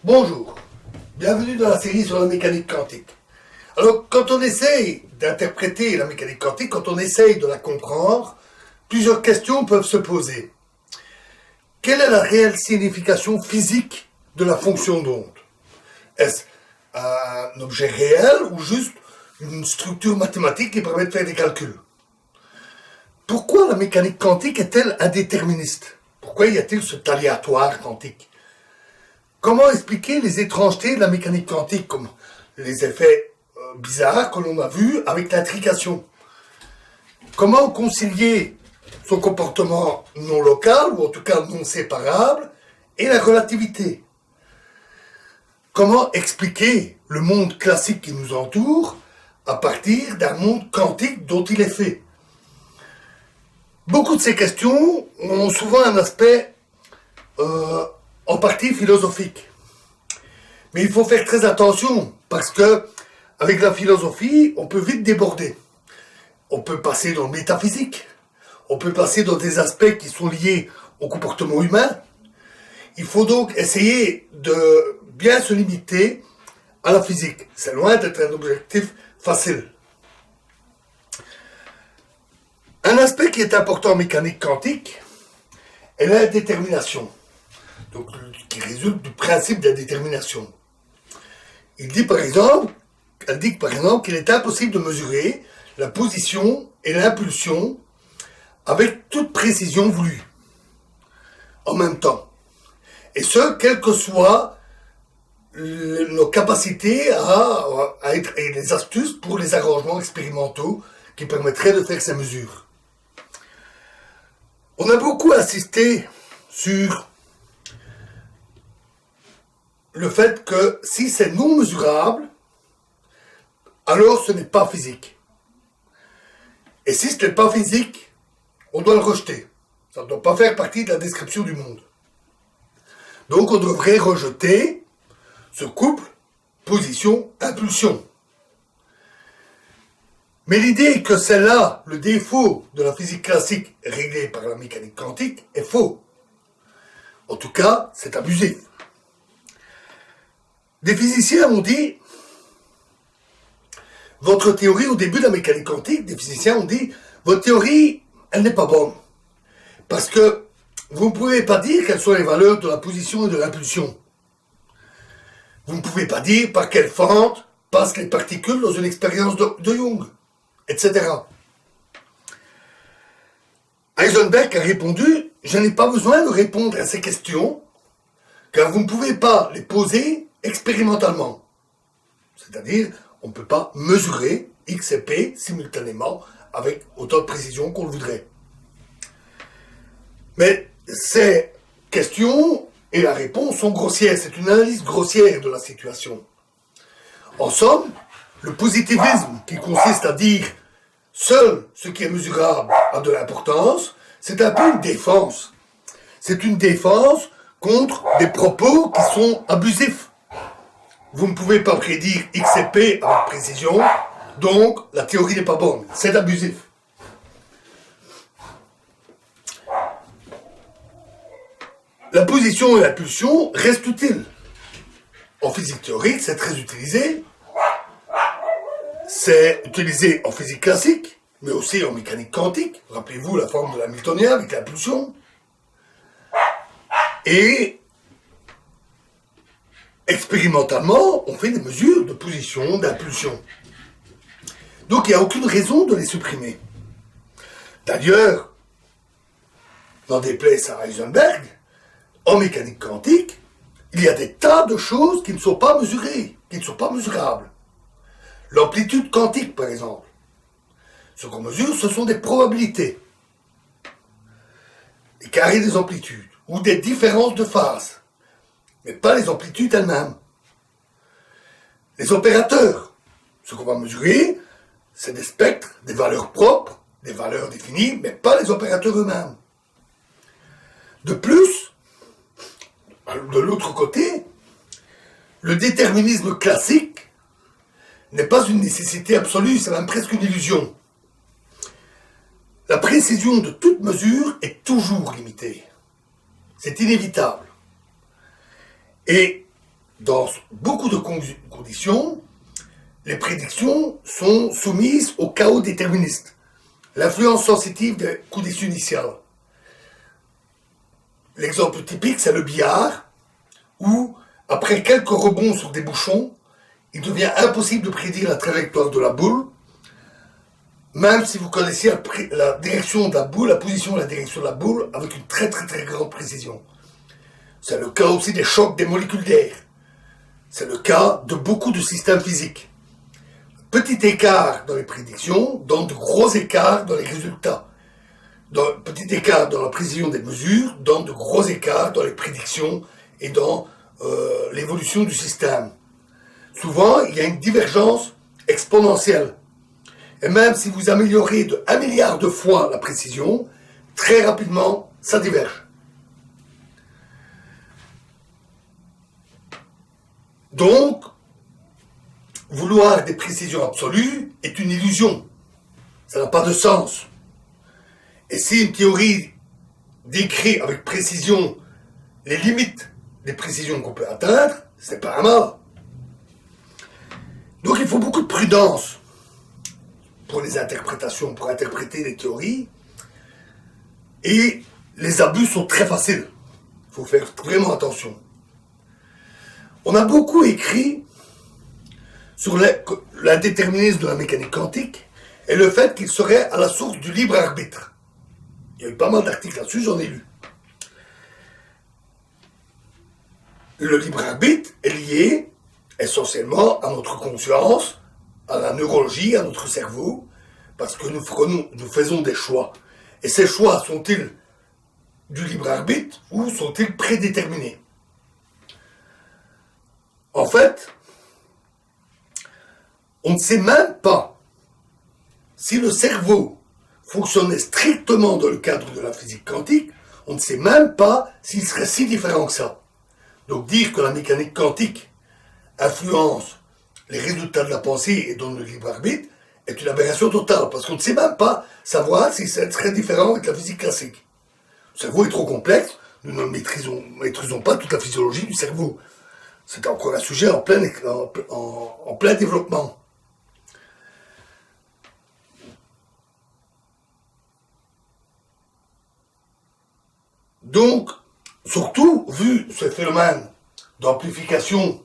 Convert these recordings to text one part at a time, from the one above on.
Bonjour, bienvenue dans la série sur la mécanique quantique. Alors, quand on essaye d'interpréter la mécanique quantique, quand on essaye de la comprendre, plusieurs questions peuvent se poser. Quelle est la réelle signification physique de la fonction d'onde? Est-ce un objet réel ou juste une structure mathématique qui permet de faire des calculs? Pourquoi la mécanique quantique est-elle indéterministe? Pourquoi y a-t-il cet aléatoire quantique? Comment expliquer les étrangetés de la mécanique quantique, comme les effets bizarres que l'on a vus avec l'intrication? Comment concilier son comportement non local, ou en tout cas non séparable, et la relativité? Comment expliquer le monde classique qui nous entoure à partir d'un monde quantique dont il est fait? Beaucoup de ces questions ont souvent un aspect en partie philosophique. Mais il faut faire très attention, parce que avec la philosophie, on peut vite déborder. On peut passer dans le métaphysique, on peut passer dans des aspects qui sont liés au comportement humain. Il faut donc essayer de bien se limiter à la physique. C'est loin d'être un objectif facile. Un aspect qui est important en mécanique quantique est la détermination, donc, qui résulte du principe de la détermination. Elle dit par exemple qu'il est impossible de mesurer la position et l'impulsion avec toute précision voulue, en même temps. Et ce, quelles que soient nos capacités et les astuces pour les arrangements expérimentaux qui permettraient de faire ces mesures. On a beaucoup insisté sur le fait que si c'est non mesurable, alors ce n'est pas physique. Et si ce n'est pas physique, on doit le rejeter. Ça ne doit pas faire partie de la description du monde. Donc on devrait rejeter ce couple position-impulsion. Mais l'idée que c'est là le défaut de la physique classique réglée par la mécanique quantique est faux. En tout cas, c'est abusif. Des physiciens ont dit, votre théorie au début de la mécanique quantique, des physiciens ont dit, votre théorie, elle n'est pas bonne. Parce que vous ne pouvez pas dire quelles sont les valeurs de la position et de l'impulsion. Vous ne pouvez pas dire par quelle fente passent les particules dans une expérience de Young, etc. Heisenberg a répondu, je n'ai pas besoin de répondre à ces questions, car vous ne pouvez pas les poser expérimentalement. C'est-à-dire, on ne peut pas mesurer X et P simultanément avec autant de précision qu'on le voudrait. Mais ces questions et la réponse sont grossières. C'est une analyse grossière de la situation. En somme, le positivisme qui consiste à dire seul ce qui est mesurable a de l'importance, c'est un peu une défense. C'est une défense contre des propos qui sont abusifs. Vous ne pouvez pas prédire X et P avec précision, donc la théorie n'est pas bonne. C'est abusif. La position et l'impulsion restent utiles. En physique théorique, c'est très utilisé. C'est utilisé en physique classique, mais aussi en mécanique quantique. Rappelez-vous la forme de l'hamiltonien avec l'impulsion. Et expérimentalement, on fait des mesures de position, d'impulsion. Donc il n'y a aucune raison de les supprimer. D'ailleurs, n'en déplaise à Heisenberg, en mécanique quantique, il y a des tas de choses qui ne sont pas mesurées, qui ne sont pas mesurables. L'amplitude quantique, par exemple. Ce qu'on mesure, ce sont des probabilités. Les carrés des amplitudes, ou des différences de phase, mais pas les amplitudes elles-mêmes. Les opérateurs, ce qu'on va mesurer, c'est des spectres, des valeurs propres, des valeurs définies, mais pas les opérateurs eux-mêmes. De plus, de l'autre côté, le déterminisme classique n'est pas une nécessité absolue, c'est même presque une illusion. La précision de toute mesure est toujours limitée. C'est inévitable. Et dans beaucoup de conditions, les prédictions sont soumises au chaos déterministe, l'influence sensitive des conditions initiales. L'exemple typique, c'est le billard, où, après quelques rebonds sur des bouchons, il devient impossible de prédire la trajectoire de la boule, même si vous connaissez la direction de la boule, la position de la direction de la boule, avec une très très très grande précision. C'est le cas aussi des chocs des molécules d'air. C'est le cas de beaucoup de systèmes physiques. Petit écart dans les prédictions donne de gros écarts dans les résultats. Petit écart dans la précision des mesures donne de gros écarts dans les prédictions et dans l'évolution du système. Souvent, il y a une divergence exponentielle. Et même si vous améliorez de 1 milliard de fois la précision, très rapidement, ça diverge. Donc, vouloir des précisions absolues est une illusion. Ça n'a pas de sens. Et si une théorie décrit avec précision les limites des précisions qu'on peut atteindre, c'est pas un mal. Donc il faut beaucoup de prudence pour les interprétations, pour interpréter les théories. Et les abus sont très faciles. Il faut faire vraiment attention. On a beaucoup écrit sur l'indéterminisme de la mécanique quantique et le fait qu'il serait à la source du libre arbitre. Il y a eu pas mal d'articles là-dessus, j'en ai lu. Le libre arbitre est lié essentiellement à notre conscience, à la neurologie, à notre cerveau, parce que nous faisons des choix. Et ces choix sont-ils du libre arbitre ou sont-ils prédéterminés? En fait, on ne sait même pas si le cerveau fonctionnait strictement dans le cadre de la physique quantique, on ne sait même pas s'il serait si différent que ça. Donc dire que la mécanique quantique influence les résultats de la pensée et donne le libre arbitre est une aberration totale, parce qu'on ne sait même pas savoir si ça serait différent avec la physique classique. Le cerveau est trop complexe, nous ne maîtrisons pas toute la physiologie du cerveau. C'est encore un sujet en plein développement. Donc, surtout, vu ce phénomène d'amplification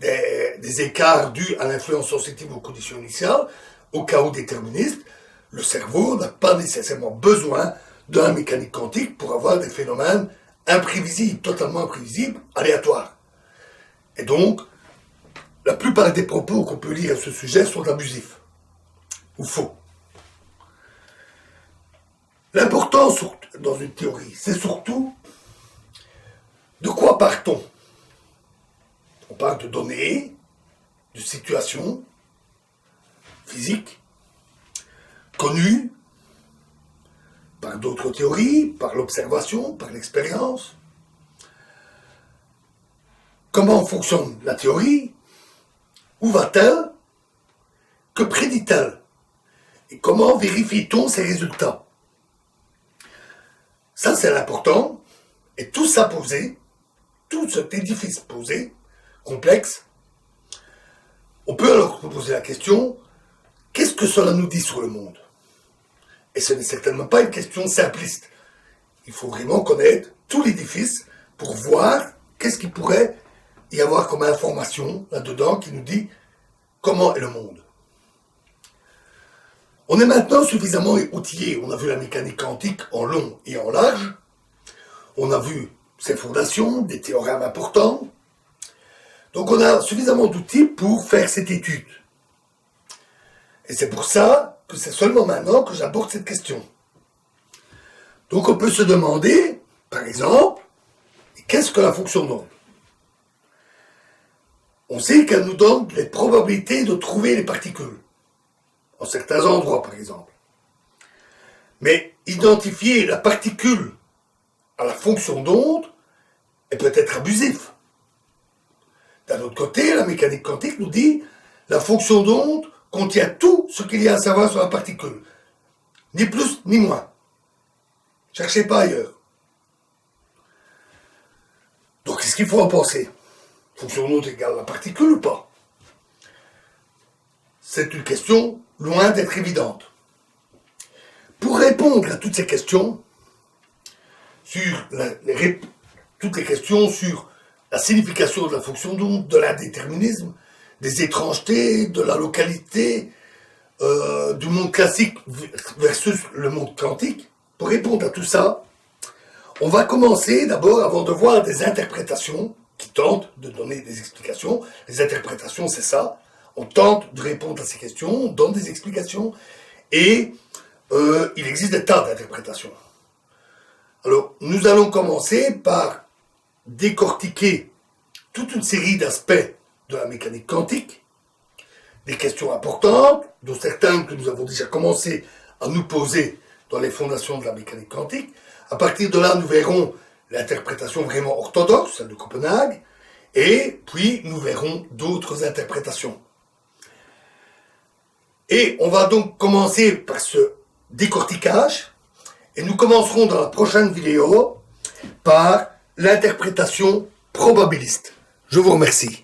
des écarts dus à l'influence sensitive aux conditions initiales, au chaos déterministe, le cerveau n'a pas nécessairement besoin de la mécanique quantique pour avoir des phénomènes imprévisibles, totalement imprévisibles, aléatoires. Et donc, la plupart des propos qu'on peut lire à ce sujet sont abusifs ou faux. L'important dans une théorie, c'est surtout de quoi part-on. On parle de données, de situations physiques, connues par d'autres théories, par l'observation, par l'expérience. Comment fonctionne la théorie? Où va-t-elle? Que prédit-elle? Et comment vérifie-t-on ses résultats? Ça, c'est l'important. Et tout ça posé, tout cet édifice posé, complexe, on peut alors se poser la question, qu'est-ce que cela nous dit sur le monde? Et ce n'est certainement pas une question simpliste. Il faut vraiment connaître tout l'édifice pour voir qu'est-ce qu'il pourrait y avoir comme information là-dedans qui nous dit comment est le monde. On est maintenant suffisamment outillé. On a vu la mécanique quantique en long et en large. On a vu ses fondations, des théorèmes importants. Donc on a suffisamment d'outils pour faire cette étude. Et c'est pour ça que c'est seulement maintenant que j'aborde cette question. Donc on peut se demander, par exemple, qu'est-ce que la fonction d'onde? On sait qu'elle nous donne les probabilités de trouver les particules, en certains endroits par exemple. Mais identifier la particule à la fonction d'onde est peut-être abusif. D'un autre côté, la mécanique quantique nous dit la fonction d'onde contient tout ce qu'il y a à savoir sur la particule. Ni plus ni moins. Cherchez pas ailleurs. Donc qu'est-ce qu'il faut en penser? fonction nôtre égale la particule ou pas? C'est une question loin d'être évidente. Pour répondre à toutes ces questions, toutes les questions sur la signification de la fonction d'onde, de l'indéterminisme, des étrangetés, de la localité, du monde classique versus le monde quantique, pour répondre à tout ça, on va commencer d'abord, avant de voir des interprétations qui tentent de donner des explications. Les interprétations, c'est ça. On tente de répondre à ces questions, on donne des explications, et il existe des tas d'interprétations. Alors, nous allons commencer par décortiquer toute une série d'aspects de la mécanique quantique, des questions importantes, dont certaines que nous avons déjà commencé à nous poser dans les fondations de la mécanique quantique. À partir de là, nous verrons l'interprétation vraiment orthodoxe, celle de Copenhague, et puis nous verrons d'autres interprétations. Et on va donc commencer par ce décortiquage, et nous commencerons dans la prochaine vidéo par l'interprétation probabiliste. Je vous remercie.